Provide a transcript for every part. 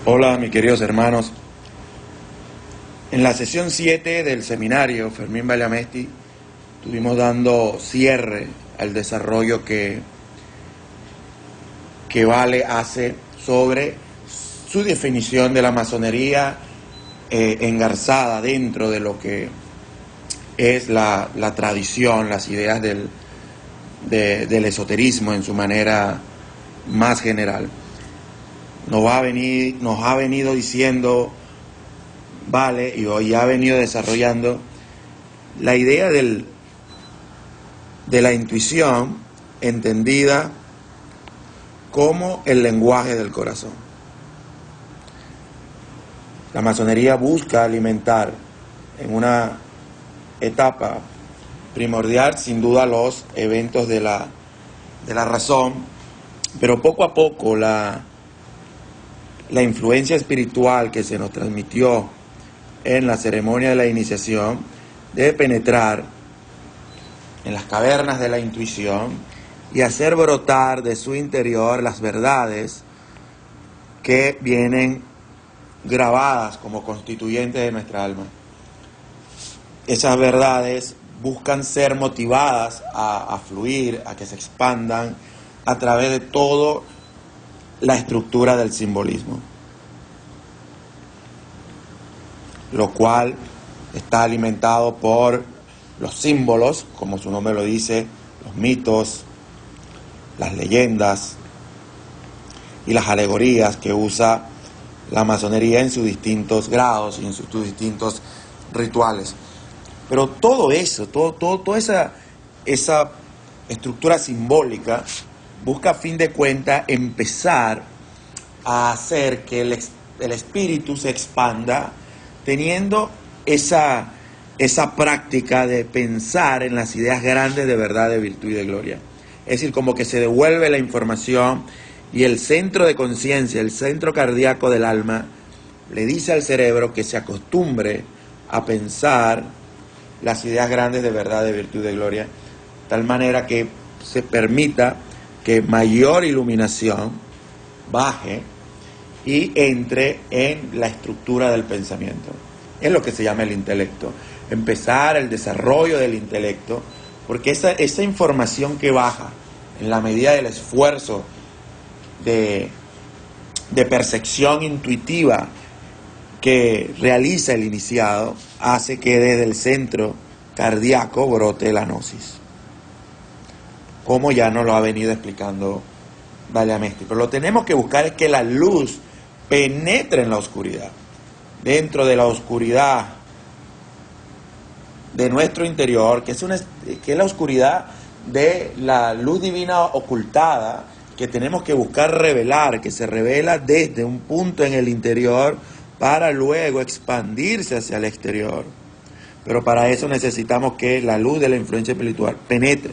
Hola, mis queridos hermanos. En la sesión 7 del seminario Fermín Baliamesti estuvimos dando cierre al desarrollo que Vale hace sobre su definición de la masonería engarzada dentro de lo que es la tradición, las ideas del esoterismo en su manera más general. Nos ha venido diciendo, Vale, y hoy ha venido desarrollando la idea de la intuición entendida como el lenguaje del corazón. La masonería busca alimentar en una etapa primordial, sin duda, los eventos de la razón, pero poco a poco la influencia espiritual que se nos transmitió en la ceremonia de la iniciación debe penetrar en las cavernas de la intuición y hacer brotar de su interior las verdades que vienen grabadas como constituyentes de nuestra alma. Esas verdades buscan ser motivadas a fluir, a que se expandan a través de toda la estructura del simbolismo, lo cual está alimentado por los símbolos, como su nombre lo dice, los mitos, las leyendas y las alegorías que usa la masonería en sus distintos grados y en sus distintos rituales. Pero todo eso, toda esa estructura simbólica busca a fin de cuentas empezar a hacer que el espíritu se expanda teniendo esa práctica de pensar en las ideas grandes de verdad, de virtud y de gloria. Es decir, como que se devuelve la información y el centro de conciencia, el centro cardíaco del alma, le dice al cerebro que se acostumbre a pensar las ideas grandes de verdad, de virtud y de gloria, de tal manera que se permita que mayor iluminación baje y entre en la estructura del pensamiento. Es lo que se llama el intelecto. Empezar el desarrollo del intelecto, porque esa información que baja en la medida del esfuerzo de percepción intuitiva que realiza el iniciado, hace que desde el centro cardíaco brote la gnosis, como ya nos lo ha venido explicando Baliamesti. Pero lo que tenemos que buscar es que la luz penetre en la oscuridad, dentro de la oscuridad de nuestro interior, que es la oscuridad de la luz divina ocultada, que tenemos que buscar revelar, que se revela desde un punto en el interior para luego expandirse hacia el exterior. Pero para eso necesitamos que la luz de la influencia espiritual penetre,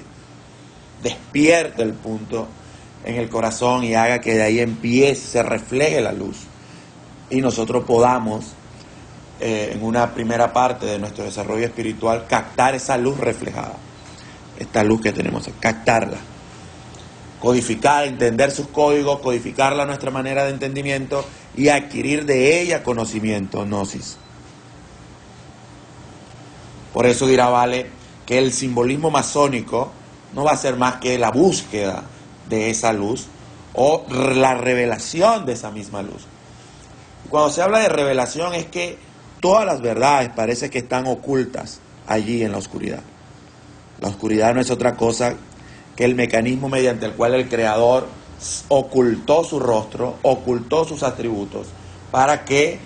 despierte el punto en el corazón y haga que de ahí empiece, se refleje la luz y nosotros podamos en una primera parte de nuestro desarrollo espiritual captar esa luz reflejada, esta luz que tenemos, captarla, codificar, entender sus códigos, codificarla a nuestra manera de entendimiento y adquirir de ella conocimiento, gnosis. Por eso dirá Vale que el simbolismo masónico no va a ser más que la búsqueda de esa luz o la revelación de esa misma luz. Cuando se habla de revelación es que todas las verdades parece que están ocultas allí en la oscuridad. La oscuridad no es otra cosa que el mecanismo mediante el cual el Creador ocultó su rostro, ocultó sus atributos, para que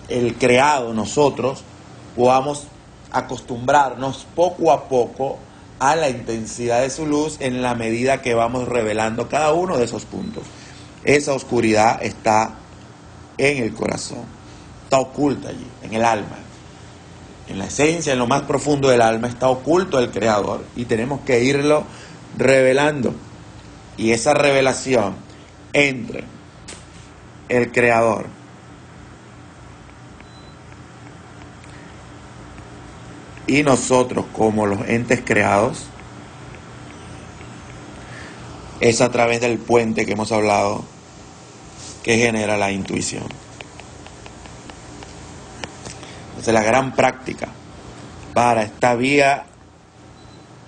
el creado, nosotros, podamos acostumbrarnos poco a poco a la intensidad de su luz en la medida que vamos revelando cada uno de esos puntos. Esa oscuridad está en el corazón, está oculta allí, en el alma. En la esencia, en lo más profundo del alma, está oculto el Creador y tenemos que irlo revelando. Y esa revelación entre el Creador y nosotros como los entes creados es a través del puente que hemos hablado que genera la intuición. Entonces la gran práctica para esta vía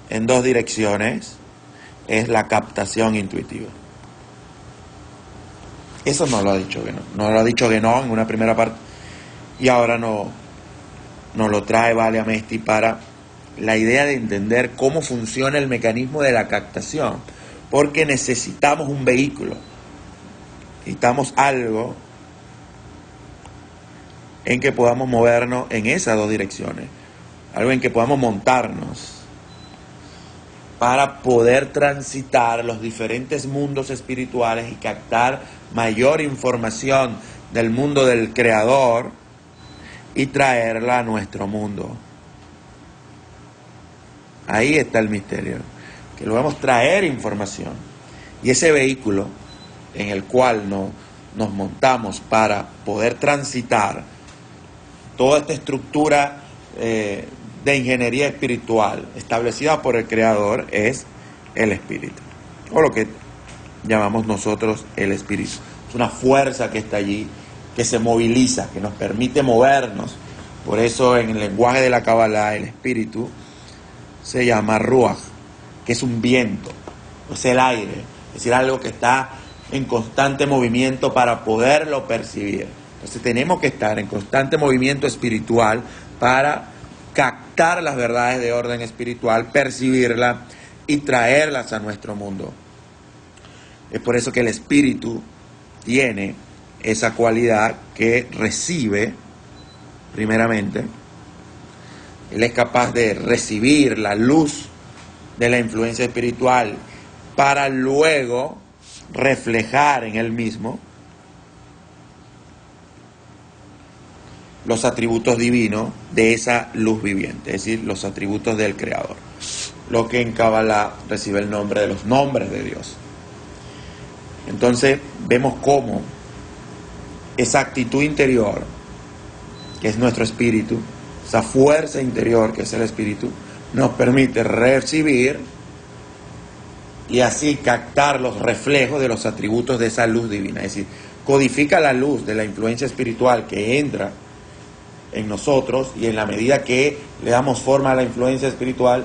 en dos direcciones es la captación intuitiva. Eso no lo ha dicho Guénon. No lo ha dicho Guénon en una primera parte y ahora nos lo trae Valiamesti para la idea de entender cómo funciona el mecanismo de la captación, porque necesitamos un vehículo, necesitamos algo en que podamos movernos en esas dos direcciones, algo en que podamos montarnos para poder transitar los diferentes mundos espirituales y captar mayor información del mundo del Creador y traerla a nuestro mundo. Ahí está el misterio, que logramos traer información. Y ese vehículo en el cual nos montamos para poder transitar toda esta estructura de ingeniería espiritual establecida por el Creador es el espíritu, o lo que llamamos nosotros el espíritu. Es una fuerza que está allí, que se moviliza, que nos permite movernos. Por eso en el lenguaje de la Kabbalah el espíritu se llama Ruach, que es un viento, es el aire, es decir, algo que está en constante movimiento para poderlo percibir. Entonces tenemos que estar en constante movimiento espiritual para captar las verdades de orden espiritual, percibirlas y traerlas a nuestro mundo. Es por eso que el espíritu tiene esa cualidad que recibe, primeramente, él es capaz de recibir la luz de la influencia espiritual para luego reflejar en él mismo los atributos divinos de esa luz viviente, es decir, los atributos del Creador, lo que en Kabbalah recibe el nombre de los nombres de Dios. Entonces vemos cómo esa actitud interior, que es nuestro espíritu, esa fuerza interior que es el espíritu, nos permite recibir y así captar los reflejos de los atributos de esa luz divina. Es decir, codifica la luz de la influencia espiritual que entra en nosotros, y en la medida que le damos forma a la influencia espiritual,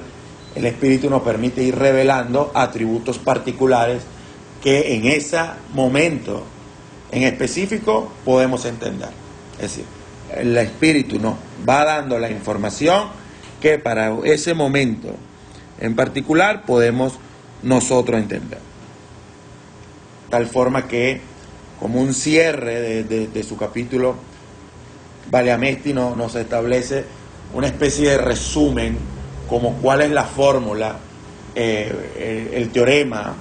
el espíritu nos permite ir revelando atributos particulares que en ese momento en específico podemos entender. Es decir, el espíritu nos va dando la información que para ese momento en particular podemos nosotros entender. Tal forma que, como un cierre de su capítulo, Valiamesti nos establece una especie de resumen, como cuál es la fórmula, el teorema,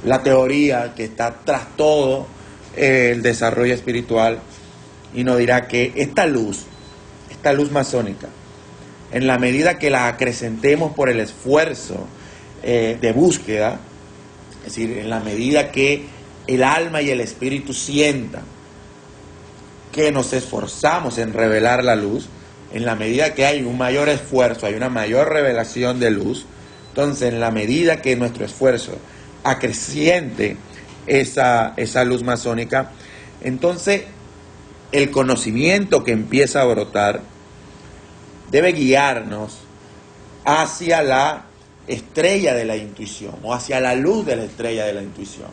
la teoría que está tras todo el desarrollo espiritual, y nos dirá que esta luz masónica, en la medida que la acrecentemos por el esfuerzo de búsqueda, es decir, en la medida que el alma y el espíritu sientan que nos esforzamos en revelar la luz, en la medida que hay un mayor esfuerzo, hay una mayor revelación de luz, entonces en la medida que nuestro esfuerzo acreciente esa luz masónica, entonces el conocimiento que empieza a brotar debe guiarnos hacia la estrella de la intuición, o hacia la luz de la estrella de la intuición.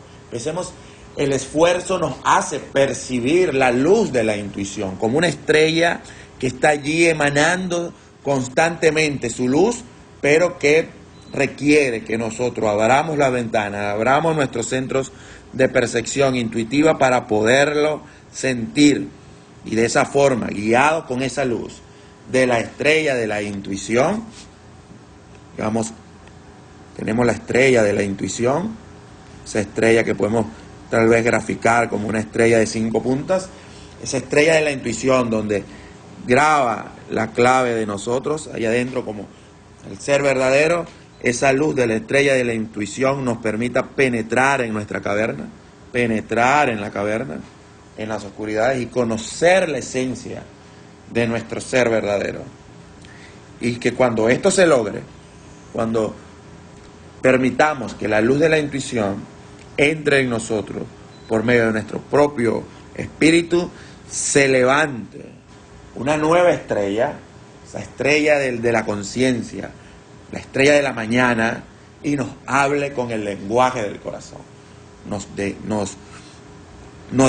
El esfuerzo nos hace percibir la luz de la intuición como una estrella que está allí emanando constantemente su luz, pero que requiere que nosotros abramos la ventana, abramos nuestros centros de percepción intuitiva para poderlo sentir, y de esa forma, guiados con esa luz de la estrella de la intuición, digamos, tenemos la estrella de la intuición, esa estrella que podemos tal vez graficar como una estrella de 5 puntas, esa estrella de la intuición donde graba la clave de nosotros, allá adentro como el ser verdadero. Esa luz de la estrella de la intuición nos permita penetrar en nuestra caverna, penetrar en la caverna, en las oscuridades, y conocer la esencia de nuestro ser verdadero. Y que cuando esto se logre, cuando permitamos que la luz de la intuición entre en nosotros por medio de nuestro propio espíritu se levante una nueva estrella, esa estrella de la conciencia, la estrella de la mañana, y nos hable con el lenguaje del corazón, nos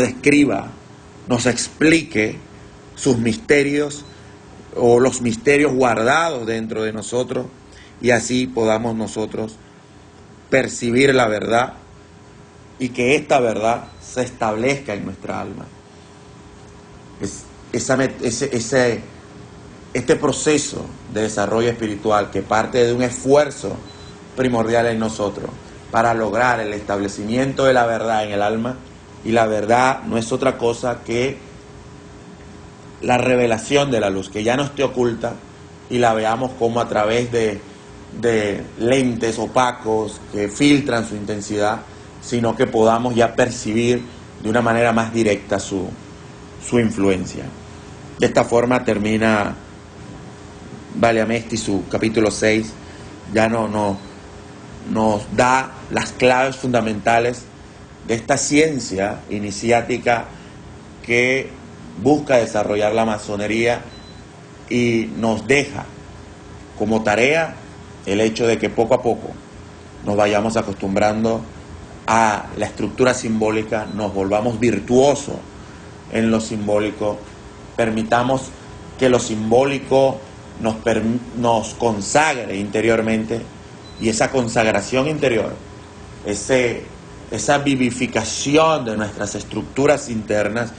describa, nos explique sus misterios o los misterios guardados dentro de nosotros, y así podamos nosotros percibir la verdad y que esta verdad se establezca en nuestra alma. Este proceso de desarrollo espiritual que parte de un esfuerzo primordial en nosotros para lograr el establecimiento de la verdad en el alma, y la verdad no es otra cosa que la revelación de la luz, que ya no esté oculta y la veamos como a través de lentes opacos que filtran su intensidad, sino que podamos ya percibir de una manera más directa su influencia. De esta forma termina Valiamesti su capítulo 6, ya nos da las claves fundamentales de esta ciencia iniciática que busca desarrollar la masonería, y nos deja como tarea el hecho de que poco a poco nos vayamos acostumbrando a la estructura simbólica, nos volvamos virtuosos en lo simbólico, permitamos que lo simbólico nos consagre interiormente, y esa consagración interior, esa vivificación de nuestras estructuras internas,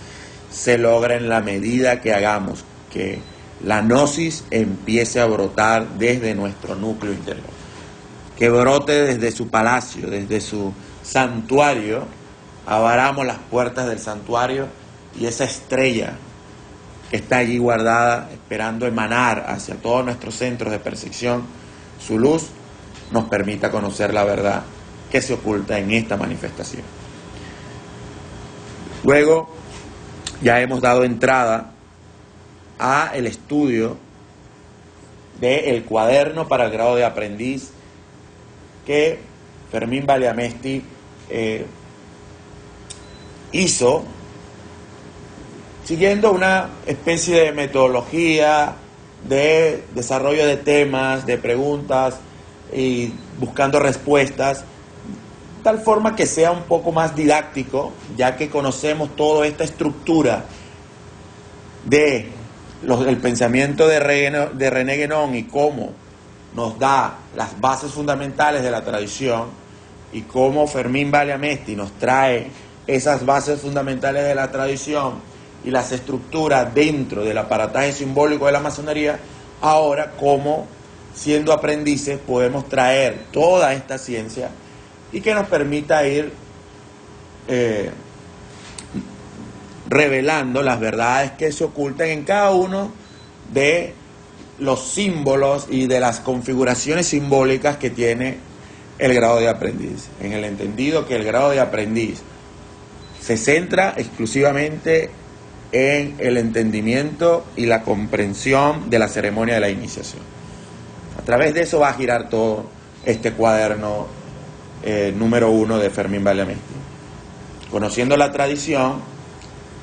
se logra en la medida que hagamos que la gnosis empiece a brotar desde nuestro núcleo interior, que brote desde su palacio, desde su santuario. Abramos las puertas del santuario, y esa estrella que está allí guardada, esperando emanar hacia todos nuestros centros de percepción su luz, nos permita conocer la verdad que se oculta en esta manifestación. Luego, ya hemos dado entrada a el estudio del cuaderno para el grado de aprendiz que Fermín Valiamesti hizo siguiendo una especie de metodología de desarrollo de temas, de preguntas y buscando respuestas, tal forma que sea un poco más didáctico, ya que conocemos toda esta estructura del pensamiento de René Guénon, y cómo nos da las bases fundamentales de la tradición, y cómo Fermín Valiamesti nos trae esas bases fundamentales de la tradición y las estructuras dentro del aparataje simbólico de la masonería. Ahora, como siendo aprendices podemos traer toda esta ciencia y que nos permita ir revelando las verdades que se ocultan en cada uno de los símbolos y de las configuraciones simbólicas que tiene el grado de aprendiz, en el entendido que el grado de aprendiz se centra exclusivamente en el entendimiento y la comprensión de la ceremonia de la iniciación. A través de eso va a girar todo este cuaderno número 1 de Fermín Valiamesti. Conociendo la tradición,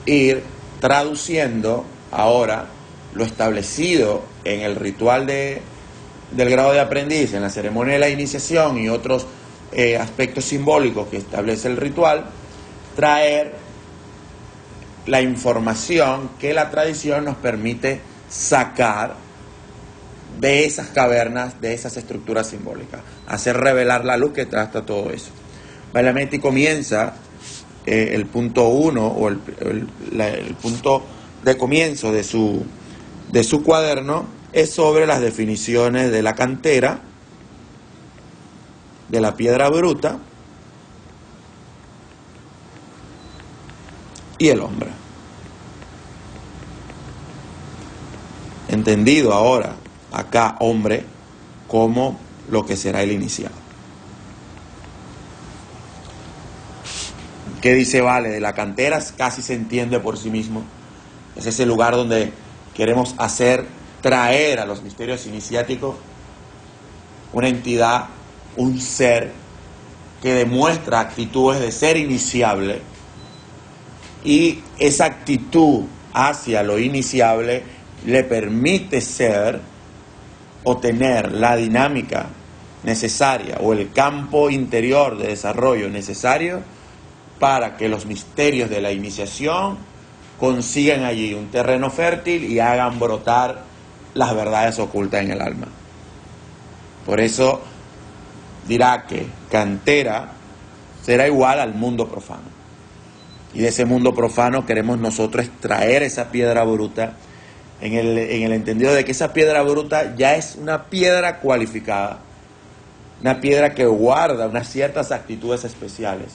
ir traduciendo ahora lo establecido en el ritual del grado de aprendiz, en la ceremonia de la iniciación y otros aspectos simbólicos que establece el ritual, traer la información que la tradición nos permite sacar de esas cavernas, de esas estructuras simbólicas, hacer revelar la luz que trata todo eso. Valiamesti comienza el punto 1 o el punto de comienzo de su cuaderno es sobre las definiciones de la cantera, de la piedra bruta y el hombre. Entendido ahora acá hombre como lo que será el iniciado. ¿Qué dice Vale? De la cantera casi se entiende por sí mismo. Es ese lugar donde queremos traer a los misterios iniciáticos una entidad, un ser que demuestra actitudes de ser iniciable y esa actitud hacia lo iniciable le permite ser o tener la dinámica necesaria o el campo interior de desarrollo necesario para que los misterios de la iniciación consigan allí un terreno fértil y hagan brotar las verdades ocultas en el alma. Por eso dirá que cantera será igual al mundo profano. Y de ese mundo profano queremos nosotros extraer esa piedra bruta en el entendido de que esa piedra bruta ya es una piedra cualificada, una piedra que guarda unas ciertas actitudes especiales.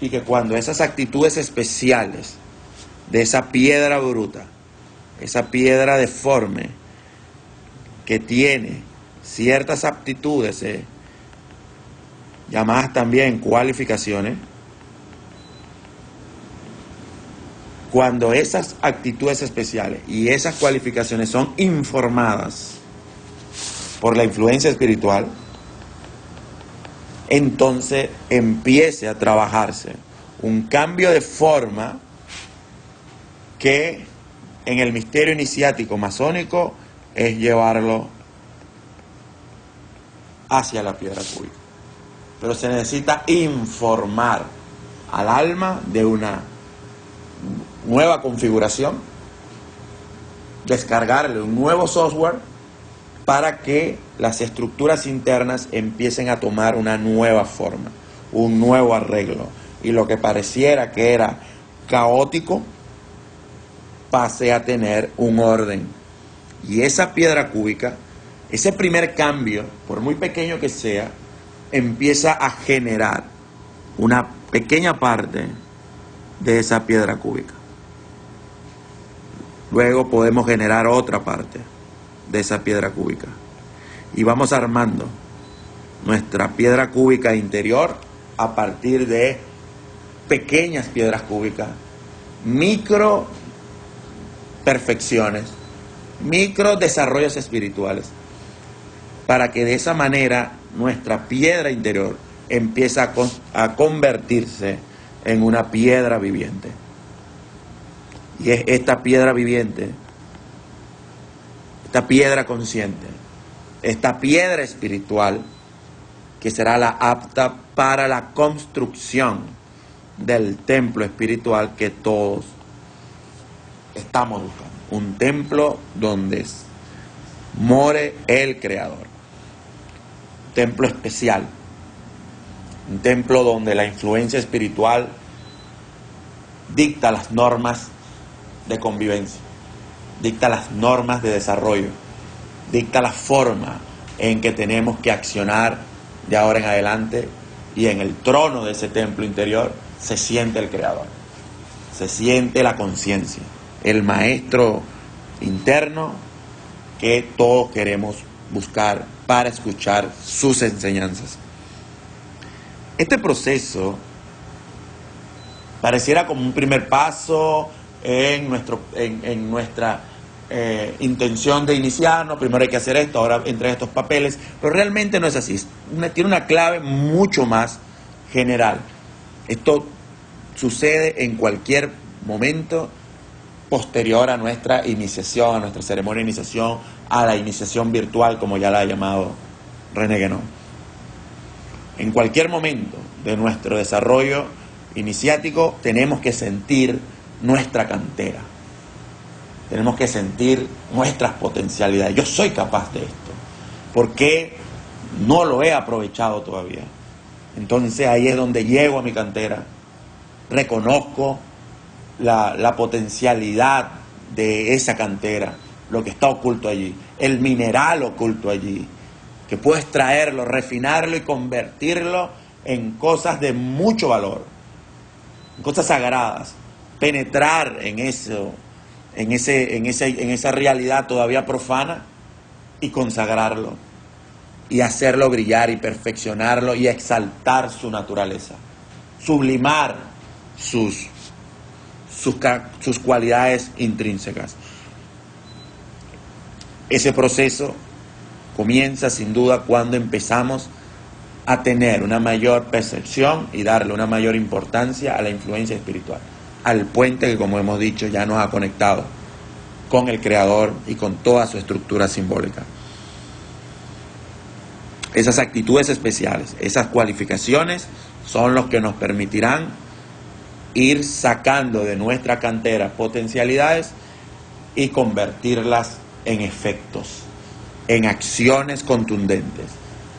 Y que cuando esas actitudes especiales de esa piedra bruta, esa piedra deforme, que tiene ciertas aptitudes, llamadas también cualificaciones, cuando esas actitudes especiales y esas cualificaciones son informadas por la influencia espiritual, entonces empiece a trabajarse un cambio de forma que en el misterio iniciático masónico es llevarlo hacia la piedra cúbica. Pero se necesita informar al alma de una nueva configuración, descargarle un nuevo software para que las estructuras internas empiecen a tomar una nueva forma, un nuevo arreglo. Y lo que pareciera que era caótico pase a tener un orden. Y esa piedra cúbica, ese primer cambio, por muy pequeño que sea, empieza a generar una pequeña parte de esa piedra cúbica. Luego podemos generar otra parte de esa piedra cúbica. Y vamos armando nuestra piedra cúbica interior a partir de pequeñas piedras cúbicas, micro perfecciones, micro desarrollos espirituales, para que de esa manera nuestra piedra interior empiece a convertirse en una piedra viviente. Y es esta piedra viviente, esta piedra consciente, esta piedra espiritual que será la apta para la construcción del templo espiritual que todos estamos buscando. Un templo donde more el Creador. Un templo especial. Un templo donde la influencia espiritual dicta las normas de convivencia, dicta las normas de desarrollo, dicta la forma en que tenemos que accionar de ahora en adelante, y en el trono de ese templo interior se siente el Creador, se siente la conciencia, el maestro interno que todos queremos buscar para escuchar sus enseñanzas. Este proceso pareciera como un primer paso en nuestra intención de iniciarnos. Primero hay que hacer esto, ahora entre estos papeles, pero realmente no es así. Tiene una clave mucho más general. Esto sucede en cualquier momento posterior a nuestra iniciación, a nuestra ceremonia de iniciación, a la iniciación virtual, como ya la ha llamado René Guénon. En cualquier momento de nuestro desarrollo iniciático tenemos que sentir nuestra cantera. Tenemos que sentir nuestras potencialidades. Yo soy capaz de esto. ¿Por qué no lo he aprovechado todavía? Entonces ahí es donde llego a mi cantera. Reconozco la potencialidad de esa cantera, lo que está oculto allí, el mineral oculto allí, que puedo extraerlo, refinarlo y convertirlo en cosas de mucho valor, en cosas sagradas, penetrar en eso, en esa realidad todavía profana y consagrarlo y hacerlo brillar y perfeccionarlo y exaltar su naturaleza, sublimar sus cualidades intrínsecas. Ese proceso comienza sin duda cuando empezamos a tener una mayor percepción y darle una mayor importancia a la influencia espiritual, al puente que, como hemos dicho, ya nos ha conectado con el Creador y con toda su estructura simbólica. Esas actitudes especiales, esas cualificaciones son los que nos permitirán ir sacando de nuestra cantera potencialidades y convertirlas en efectos, en acciones contundentes,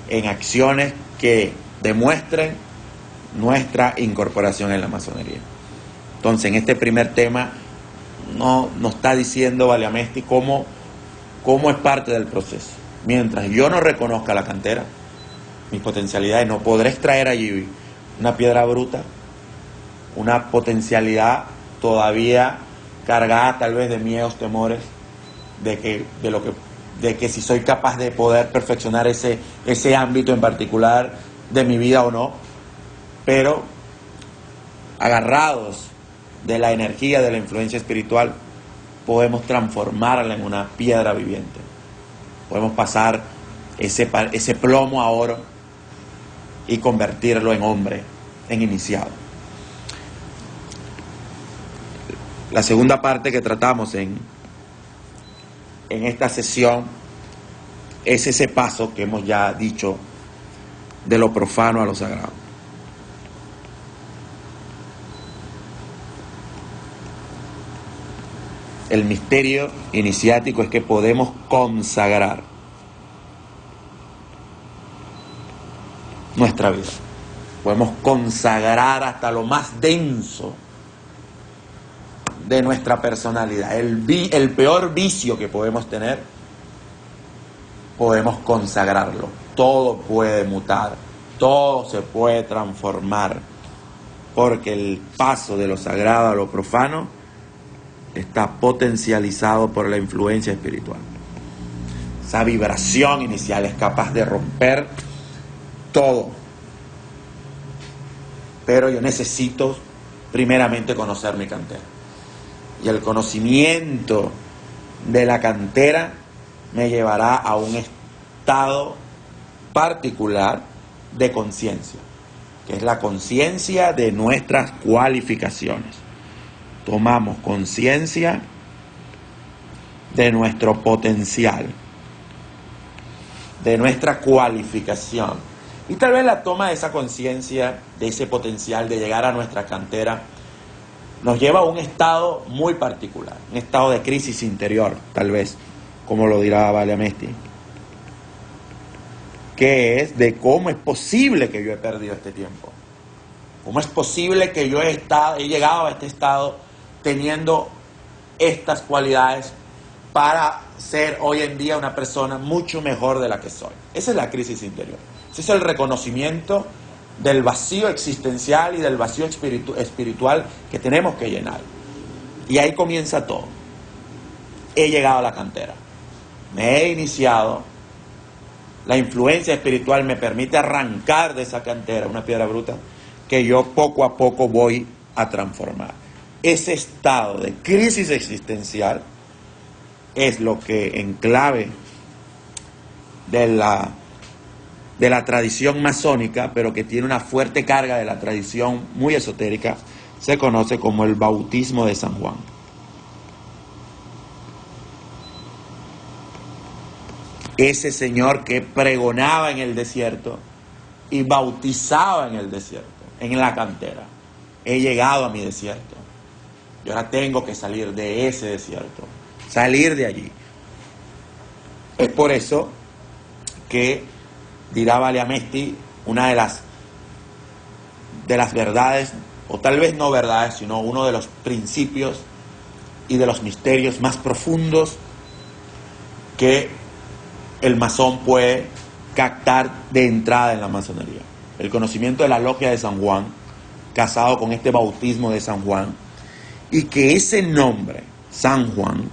en acciones que demuestren nuestra incorporación en la masonería. Entonces, en este primer tema nos está diciendo Valiamesti cómo es parte del proceso. Mientras yo no reconozca la cantera, mis potencialidades, no podré extraer allí una piedra bruta, una potencialidad todavía cargada tal vez de miedos, temores, de que si soy capaz de poder perfeccionar ese ámbito en particular de mi vida o no, pero agarrados de la energía, de la influencia espiritual, podemos transformarla en una piedra viviente. Podemos pasar ese plomo a oro y convertirlo en hombre, en iniciado. La segunda parte que tratamos en esta sesión es ese paso que hemos ya dicho de lo profano a lo sagrado. El misterio iniciático es que podemos consagrar nuestra vida. Podemos consagrar hasta lo más denso de nuestra personalidad. El peor vicio que podemos tener, podemos consagrarlo. Todo puede mutar, todo se puede transformar, porque el paso de lo sagrado a lo profano está potencializado por la influencia espiritual. Esa vibración inicial es capaz de romper todo. Pero yo necesito primeramente conocer mi cantera. Y el conocimiento de la cantera me llevará a un estado particular de conciencia, que es la conciencia de nuestras cualificaciones. Tomamos conciencia de nuestro potencial, de nuestra cualificación. Y tal vez la toma de esa conciencia, de ese potencial de llegar a nuestra cantera, nos lleva a un estado muy particular, un estado de crisis interior, tal vez, como lo dirá Valiamesti, que es de cómo es posible que yo he perdido este tiempo. ¿Cómo es posible que yo he llegado a este estado teniendo estas cualidades para ser hoy en día una persona mucho mejor de la que soy? Esa es la crisis interior. Ese es el reconocimiento del vacío existencial y del vacío espiritual que tenemos que llenar. Y ahí comienza todo. He llegado a la cantera. Me he iniciado. La influencia espiritual me permite arrancar de esa cantera una piedra bruta que yo poco a poco voy a transformar. Ese estado de crisis existencial es lo que en clave de la tradición masónica, pero que tiene una fuerte carga de la tradición muy esotérica, se conoce como el bautismo de San Juan. Ese señor que pregonaba en el desierto y bautizaba en el desierto, en la cantera. He llegado a mi desierto. Y ahora tengo que salir de ese desierto, salir de allí. Es por eso que, dirá Valiamesti, una de las verdades, o tal vez no verdades, sino uno de los principios y de los misterios más profundos que el masón puede captar de entrada en la masonería. El conocimiento de la logia de San Juan, casado con este bautismo de San Juan, y que ese nombre, San Juan,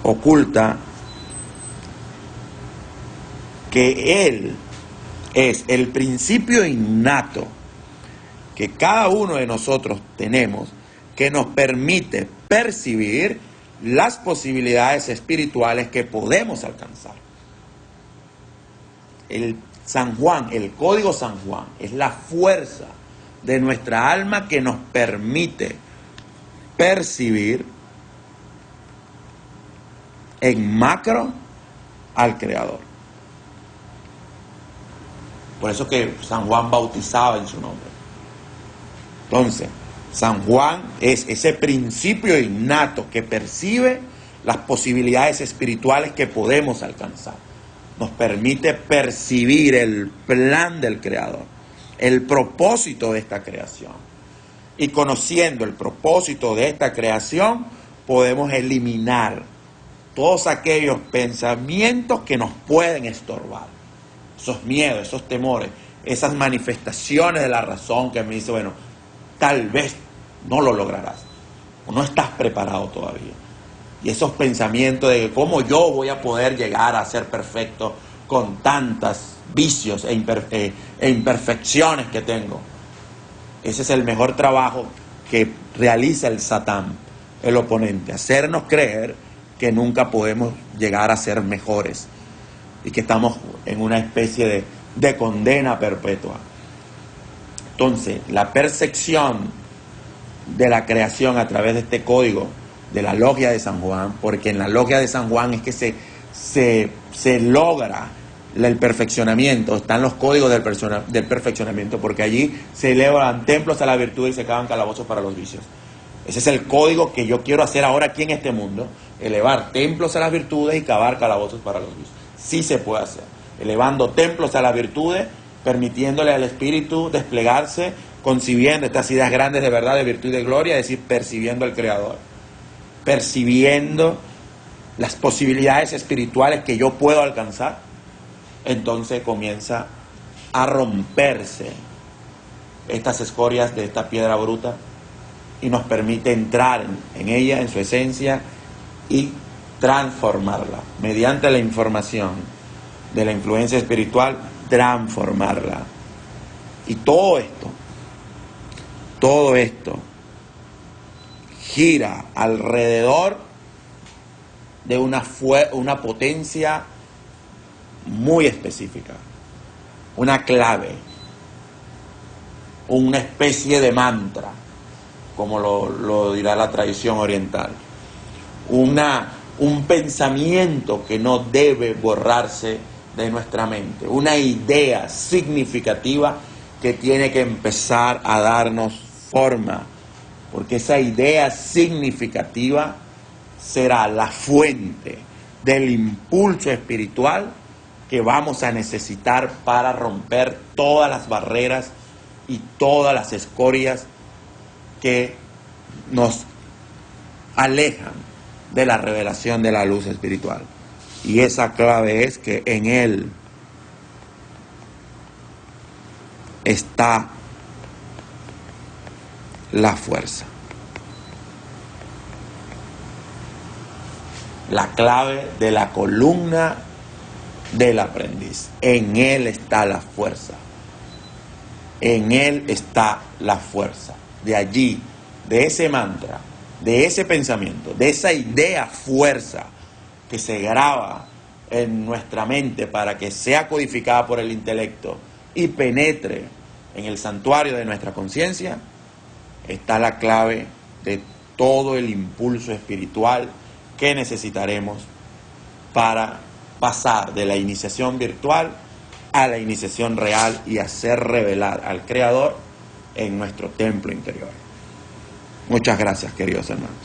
oculta que él es el principio innato que cada uno de nosotros tenemos, que nos permite percibir las posibilidades espirituales que podemos alcanzar. El San Juan, el código San Juan, es la fuerza de nuestra alma que nos permite percibir en macro al Creador. Por eso que San Juan bautizaba en su nombre. Entonces, San Juan es ese principio innato que percibe las posibilidades espirituales que podemos alcanzar. Nos permite percibir el plan del Creador, el propósito de esta creación. Y conociendo el propósito de esta creación, podemos eliminar todos aquellos pensamientos que nos pueden estorbar. Esos miedos, esos temores, esas manifestaciones de la razón que me dice, bueno, tal vez no lo lograrás, o no estás preparado todavía. Y esos pensamientos de cómo yo voy a poder llegar a ser perfecto con tantos vicios e imperfecciones que tengo. Ese es el mejor trabajo que realiza el Satán, el oponente, hacernos creer que nunca podemos llegar a ser mejores y que estamos en una especie de condena perpetua. Entonces, la percepción de la creación a través de este código de la logia de San Juan, porque en la logia de San Juan es que se logra el perfeccionamiento, están los códigos del perfeccionamiento, porque allí se elevan templos a la virtud y se cavan calabozos para los vicios. Ese es el código que yo quiero hacer ahora aquí en este mundo, elevar templos a las virtudes y cavar calabozos para los vicios. Sí se puede hacer, elevando templos a las virtudes, permitiéndole al espíritu desplegarse, concibiendo estas ideas grandes de verdad, de virtud y de gloria, es decir, percibiendo al Creador, percibiendo las posibilidades espirituales que yo puedo alcanzar. Entonces comienza a romperse estas escorias de esta piedra bruta y nos permite entrar en ella, en su esencia, y transformarla mediante la información de la influencia espiritual, transformarla. Y todo esto gira alrededor de una potencia muy específica, una clave, una especie de mantra, como lo dirá la tradición oriental, un pensamiento que no debe borrarse de nuestra mente, una idea significativa que tiene que empezar a darnos forma, porque esa idea significativa será la fuente del impulso espiritual que vamos a necesitar para romper todas las barreras y todas las escorias que nos alejan de la revelación de la luz espiritual. Y esa clave es que en Él está la fuerza. La clave de la columna del aprendiz. En Él está la fuerza. En Él está la fuerza. De allí, de ese mantra, de ese pensamiento, de esa idea fuerza que se graba en nuestra mente para que sea codificada por el intelecto y penetre en el santuario de nuestra conciencia, está la clave de todo el impulso espiritual que necesitaremos para pasar de la iniciación virtual a la iniciación real y hacer revelar al Creador en nuestro templo interior. Muchas gracias, queridos hermanos.